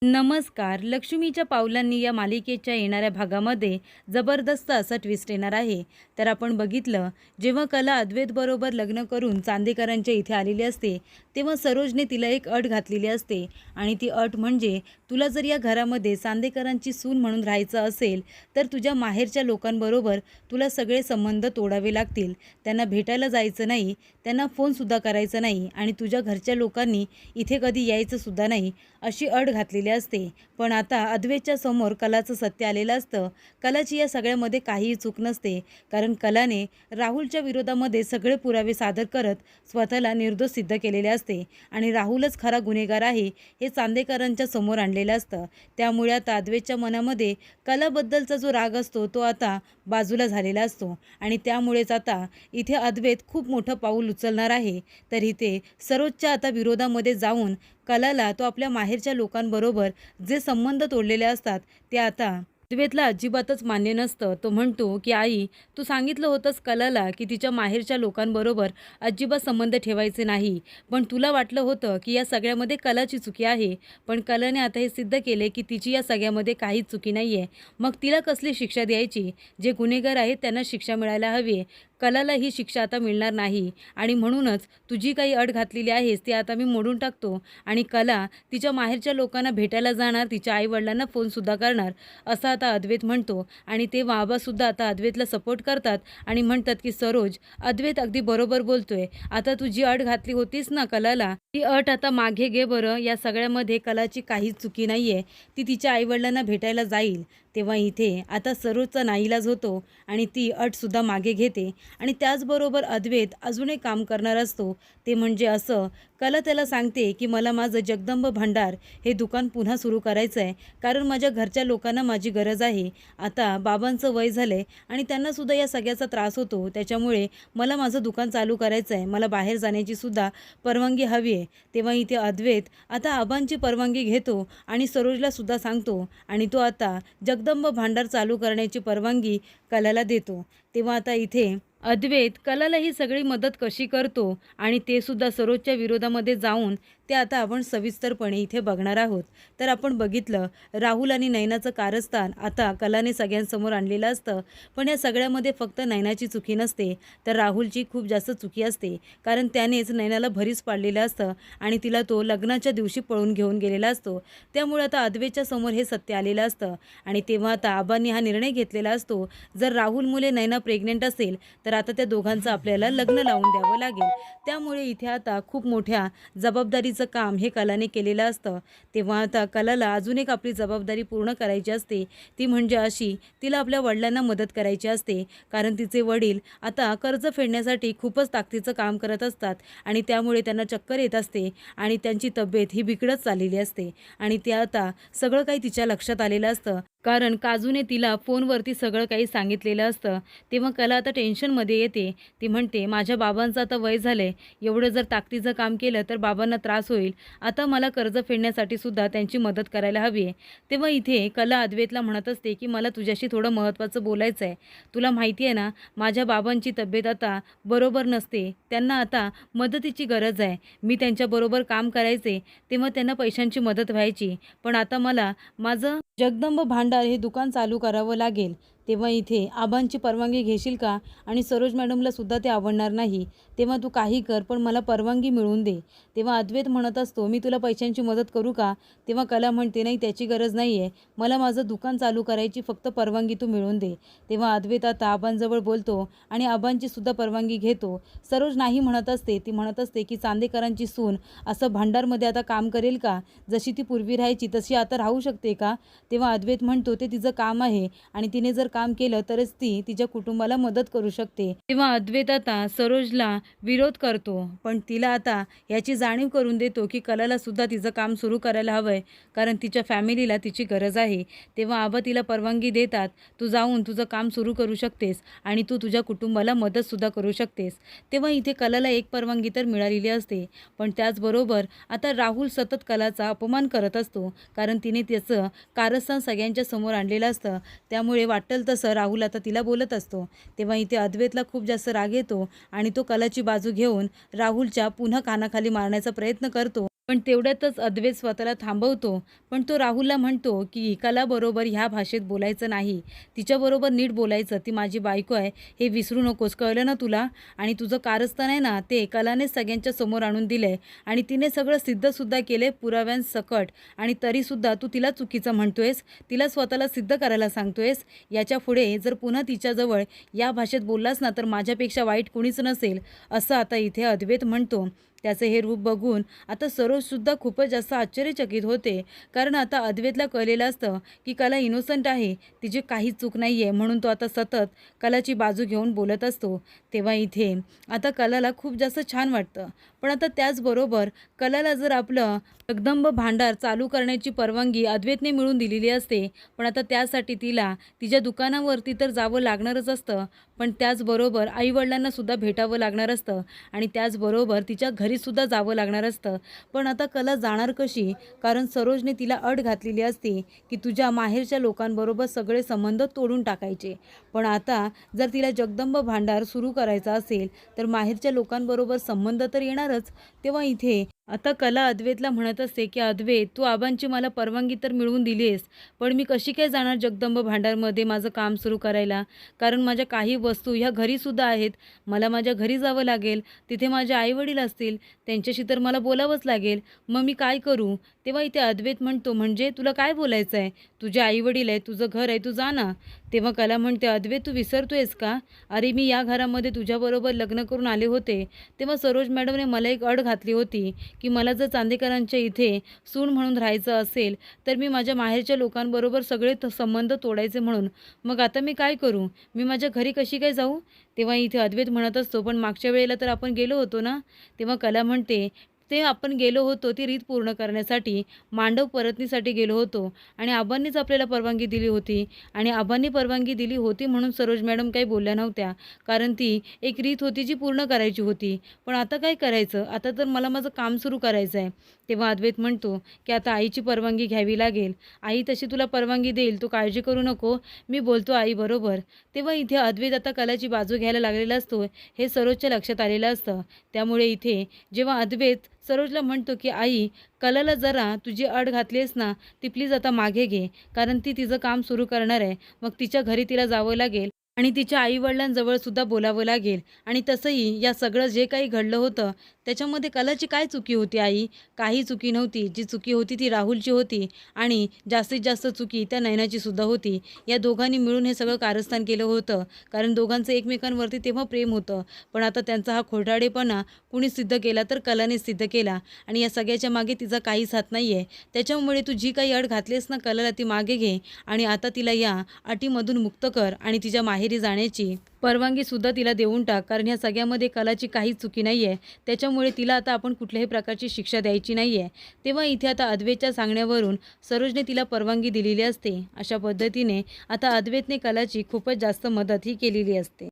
नमस्कार. लक्ष्मीच्या पावलांनी या मालिकेच्या येणाऱ्या भागामध्ये जबरदस्त असा ट्विस्ट येणार आहे. तर आपण बघितलं, जेव्हा कला अद्वैतबरोबर लग्न करून चांदेकरांच्या इथे आलेली असते, तेव्हा सरोजने तिला एक अट घातलेली असते आणि ती अट म्हणजे तुला जर या घरामध्ये चांदेकरांची सून म्हणून राहायचं असेल, तर तुझ्या माहेरच्या लोकांबरोबर तुला सगळे संबंध तोडावे लागतील. त्यांना भेटायला जायचं नाही, त्यांना फोनसुद्धा करायचा नाही आणि तुझ्या घरच्या लोकांनी इथे कधी यायचंसुद्धा नाही, अशी अट घातलेली असते. पण आता अद्वैतच्या समोर कलाचं सत्य आलेलं असतं. कलाची या सगळ्यामध्ये काहीही चूक नसते, कारण कलाने राहुलच्या विरोधामध्ये सगळे पुरावे सादर करत स्वतःला निर्दोष सिद्ध केलेले असते आणि राहुलच खरा गुन्हेगार आहे हे चांदेकरांच्या समोर आणलेलं असतं. त्यामुळे आता अद्वैतच्या मनामध्ये कलाबद्दलचा जो राग असतो तो आता बाजूला झालेला असतो आणि त्यामुळेच आता इथे अद्वैत खूप मोठं पाऊल उचलणार आहे. तर इथे सरोजच्या आता विरोधामध्ये जाऊन कलाला तो आपल्या माहेरच्या लोकांबरोबर जे संबंध तोडलेले असतात ते आता अद्वैतला अजिबातच मान्य नसतं. तो म्हणतो की आई, तू सांगितलं होतंस कलाला की तिच्या माहेरच्या लोकांबरोबर अजिबात संबंध ठेवायचे नाही, पण तुला वाटलं होतं की या सगळ्यामध्ये कलाची चुकी आहे. पण कलाने आता हे सिद्ध केले की तिची या सगळ्यामध्ये काहीच चुकी नाही आहे. मग तिला कसली शिक्षा द्यायची? जे गुन्हेगार आहेत त्यांना शिक्षा मिळायला हवी आहे. कलाला ही शिक्षा आता मिळणार नाही आणि म्हणूनच तुझी काही अट घातलेली आहेस ती आता मी मोडून टाकतो आणि कला तिच्या माहेरच्या लोकांना भेटायला जाणार, तिच्या आईवडिलांना फोनसुद्धा करणार, असं आता अद्वैत म्हणतो. आणि ते बाबासुद्धा आता अद्वैतला सपोर्ट करतात आणि म्हणतात की सरोज, अद्वैत अगदी बरोबर बोलतोय. आता तू जी अट घातली होतीस ना कलाला, ती अट आता मागे घे बरं. या सगळ्यामध्ये कलाची काहीच चुकी नाही आहे. ती तिच्या आईवडिलांना भेटायला जाईल. तेव्हा इथे आता सरोजचा नाईलाज होतो आणि ती अटसुद्धा मागे घेते आणि त्याचबरोबर अद्वैत अजून एक काम करणार असतो. ते म्हणजे असं, कला त्याला सांगते की मला माझं जगदंब भांडार हे दुकान पुन्हा सुरू करायचं आहे, कारण माझ्या घरच्या लोकांना माझी गरज आहे. आता बाबांचं वय झालं आहे आणि त्यांनासुद्धा या सगळ्याचा त्रास होतो. त्याच्यामुळे मला माझं दुकान चालू करायचं आहे. मला बाहेर जाण्याचीसुद्धा परवानगी हवी आहे. तेव्हा इथे अद्वैत आता आबांची परवानगी घेतो आणि सरोजलासुद्धा सांगतो आणि तो आता जगदंब भांडार चालू करण्याची परवानगी कलाला देतो. तेव्हा आता इथे अद्वैत कलाला ही सगळी मदत कशी करतो आणि ते सुद्धा सरोजच्या विरोधामध्ये जाऊन ते आता आपण सविस्तरपणे इथे बघणार आहोत. तर आपण बघितलं, राहुल आणि नैनाचं कारस्थान आता कलाने सगळ्यांसमोर आणलेलं असतं. पण या सगळ्यामध्ये फक्त नैनाची चुकी नसते, तर राहुलची खूप जास्त चुकी असते, कारण त्यानेच नैनाला भरीस पाडलेलं असतं आणि तिला तो लग्नाच्या दिवशी पळून घेऊन गेलेला असतो. त्यामुळे आता अद्वैतच्या समोर हे सत्य आलेलं असतं आणि तेव्हा आता आबांनी हा निर्णय घेतलेला असतो, जर राहुल मुले नैना प्रेग्नेंट असेल तर आता त्या दोघांचं आपल्याला लग्न लावून द्यावं लागेल. त्यामुळे इथे आता खूप मोठ्या जबाबदारीचं काम हे कलाने केलेलं असतं. तेव्हा आता कलाला अजून एक आपली जबाबदारी पूर्ण करायची असते. ती म्हणजे अशी, तिला आपल्या वडिलांना मदत करायची असते, कारण तिचे वडील आता कर्ज फेडण्यासाठी खूपच ताकदीचं काम करत असतात आणि त्यामुळे त्यांना चक्कर येत असते आणि त्यांची तब्येत ही बिघडत चाललेली असते आणि ते आता सगळं काही तिच्या लक्षात आलेलं असतं, कारण काजूने तिला फोनवरती सगळं काही सांगितलेलं असतं. तेव्हा कला आता टेन्शनमध्ये येते. ती म्हणते, माझ्या बाबांचं आता वय झालं आहे, एवढं जर ताकदीचं काम केलं तर बाबांना त्रास होईल. आता मला कर्ज फेडण्यासाठी सुद्धा त्यांची मदत करायला हवी आहे. तेव्हा इथे कला अद्वैतला म्हणत असते की मला तुझ्याशी थोडं महत्त्वाचं बोलायचं आहे. तुला माहिती आहे ना, माझ्या बाबांची तब्येत आता बरोबर नसते, त्यांना आता मदतीची गरज आहे. मी त्यांच्याबरोबर काम करायचे तेव्हा त्यांना पैशांची मदत व्हायची, पण आता मला माझं जगदंब भांडार हे दुकान चालू करावं लागेल. तेव्हा इथे आबांची परवानगी घेशील का? आणि सरोज मॅडमला सुद्धा ते आवडणार नाही. तेव्हा तू काही कर, पण मला परवानगी मिळवून दे. तेव्हा अद्वैत म्हणत असतो, मी तुला पैशांची मदत करू का? तेव्हा कला म्हणते, नाही, त्याची गरज नाही आहे, मला माझं दुकान चालू करायची फक्त परवानगी तू मिळवून दे. तेव्हा अद्वैत आता आबांजवळ बोलतो आणि आबांची सुद्धा परवानगी घेतो. सरोज नाही म्हणत असते. ती म्हणत असते की चांदेकरांची सून असं भांडारमध्ये आता काम करेल का? जशी ती पूर्वी राहायची तशी आता राहू शकते का? तेव्हा अद्वैत म्हणतो, ते तिचं काम आहे आणि तिने जर काम केलं तरच ती तिच्या कुटुंबाला मदत करू शकते. तेव्हा अद्वैत आता सरोजला विरोध करतो, पण तिला आता याची जाणीव करून देतो की कलाला सुद्धा तिचं काम सुरू करायला हवं आहे, कारण तिच्या फॅमिलीला तिची गरज आहे. तेव्हा आबा तिला परवानगी देतात, तू जाऊन तुझं काम सुरू करू शकतेस आणि तू तुझ्या कुटुंबाला मदतसुद्धा करू शकतेस. तेव्हा इथे कलाला एक परवानगी तर मिळालेली असते, पण त्याचबरोबर आता राहुल सतत कलाचा अपमान करत असतो, कारण तिने त्याचं कारस्थान सगळ्यांच्या समोर आणलेलं असतं. त्यामुळे वाटेल तसं राहुल आता तिला बोलत असतो. तेव्हा इथे अद्वैतला खूप जास्त राग येतो आणि तो कलाची बाजू घेऊन राहुलच्या पुन्हा कानाखाली मारण्याचा प्रयत्न करतो. पण तेवढ्यातच अद्वैत स्वतःला थांबवतो. पण तो राहुलला म्हणतो, की कलाबरोबर ह्या भाषेत बोलायचं नाही. तिच्याबरोबर नीट बोलायचं. ती माझी बायको आहे, हे विसरू नकोस. कळलं ना तुला? आणि तुझं कारस्थान आहे ना, ते कलानेच सगळ्यांच्या समोर आणून दिलंय आणि तिने सगळं सिद्धसुद्धा केलंय पुराव्यांसकट आणि तरीसुद्धा तू तिला चुकीचं म्हणतोयस. तिला स्वतःला सिद्ध करायला सांगतोयस. याच्यापुढे जर पुन्हा तिच्याजवळ या भाषेत बोललास ना, तर माझ्यापेक्षा वाईट कुणीच नसेल, असं आता इथे अद्वैत म्हणतो. त्याचे हे रूप बघून आता सरोजसुद्धा खूपच जास्त आश्चर्यचकित होते. कारण आता अद्वैतला कळलेलं असतं, की कला इनोसंट आहे. तिची काहीच चूक नाही आहे. म्हणून तो आता सतत कलाची बाजू घेऊन बोलत असतो. तेव्हा इथे आता कलाला खूप जास्त छान वाटतं. पण आता त्याचबरोबर कलाला जर आपलं जगदंब भांडार चालू करण्याची परवानगी अद्वैतने मिळवून दिलेली असते. पण आता त्यासाठी तिला तिच्या दुकानावरती तर जावं लागणारच असतं. पण त्याचबरोबर आईवडिलांना सुद्धा भेटावं लागणार असतं आणि त्याचबरोबर तिच्या घरीसुद्धा जावं लागणार असतं. पण आता कला जाणार कशी? कारण सरोजने तिला अट घातलेली असते, की तुझ्या माहेरच्या लोकांबरोबर सगळे संबंध तोडून टाकायचे. पण आता जर तिला जगदंब भांडार सुरू करायचा असेल, तर माहेरच्या लोकांबरोबर संबंध तर येणारच. तेव्हा इथे आता कला अद्वैतला म्हणत असते, की "अद्वैत, तू आबांची मला परवानगी तर मिळवून दिली आहेस, पण मी कशी काय जाणार जगदंब भांडारमध्ये माझं काम सुरू करायला? कारण माझ्या काही वस्तू ह्या घरीसुद्धा आहेत. मला माझ्या घरी जावं लागेल. तिथे माझे आई-वडील असतील. त्यांच्याशी तर मला बोलावंच लागेल. मग मी काय करू?" तेव्हा इथे अद्वैत म्हणतो, "म्हणजे तुला काय बोलायचं आहे? तुझे आई-वडील आहेत, तुझं घर आहे, तू जा ना." तेव्हा कला म्हणते, "अद्वैत, तू विसरतोयस का? अरे, मी या घरामध्ये तुझ्याबरोबर लग्न करून आले होते. तेव्हा सरोज मॅडमने मला एक अट घातली होती, की मला जर चांदेकरांच्या इथे सून म्हणून राहायचं असेल, तर मी माझ्या माहेरच्या लोकांबरोबर सगळे संबंध तोडायचे म्हणून. मग आता मी काय करू? मी माझ्या घरी कशी काय जाऊ?" तेव्हा इथे अद्वैत म्हणत असतो, "पण मागच्या वेळेला तर आपण गेलो होतो ना?" तेव्हा कला म्हणते, "ते आपण गेलो होतो ती रीत पूर्ण करण्यासाठी, मांडव परतनीसाठी गेलो होतो आणि आबांनीच आपल्याला परवानगी दिली होती आणि आबांनी परवानगी दिली होती म्हणून सरोज मॅडम काही बोलल्या नव्हत्या. कारण ती एक रीत होती जी पूर्ण करायची होती. पण आता काय करायचं? आता तर मला माझं काम सुरू करायचं आहे." तेव्हा अद्वैत म्हणतो, की "आता आईची परवानगी घ्यावी लागेल. आई तशी तुला परवानगी देईल, तू काळजी करू नको. मी बोलतो आईबरोबर." तेव्हा इथे अद्वैत आता कलाची बाजू घ्यायला लागलेला असतो. हे सरोजच्या लक्षात आलेलं असतं. त्यामुळे इथे जेव्हा अद्वैत सरोजला म्हणतो, की "आई, कलाला जरा तुझी अट घातलीस ना, ती प्लीज आता मागे घे. कारण ती तिचं काम सुरू करणार आहे. मग तिच्या घरी तिला जावं लागेल आणि तिच्या आई-वडिलांजवळ सुद्धा बोलावं लागेल. आणि तसंही या सगळं जे काही घडलं होतं, त्याच्यामध्ये कलाची काय चुकी होती आई? काही चुकी नव्हती. जी चुकी होती ती राहुलची होती आणि जास्तीत जास्त चुकी त्या नयनाची सुद्धा होती. या दोघांनी मिळून हे सगळं कारस्थान केलं होतं. कारण दोघांचं एकमेकांवरती तेव्हा प्रेम होतं. पण आता त्यांचा हा खोटारडेपणा कुणी सिद्ध केला तर कलानेच सिद्ध केला आणि या सगळ्याच्या मागे तिचा काहीच हात नाही आहे. त्याच्यामुळे तू जी काही अट घातलीस ना कलाला, ती मागे घे आणि आता तिला या अटीमधून मुक्त कर आणि तिच्या माहेरी जाण्याची परवानगीसुद्धा तिला देऊन टाक. कारण ह्या सगळ्यामध्ये कलाची काहीच चुकी नाही आहे. त्याच्यामुळे तिला आता आपण कुठल्याही प्रकारची शिक्षा द्यायची नाही आहे." तेव्हा इथे आता अद्वैतच्या सांगण्यावरून सरोजने तिला परवानगी दिलेली असते. अशा पद्धतीने आता अद्वैतने कलाची खूपच जास्त मदतही केलेली असते.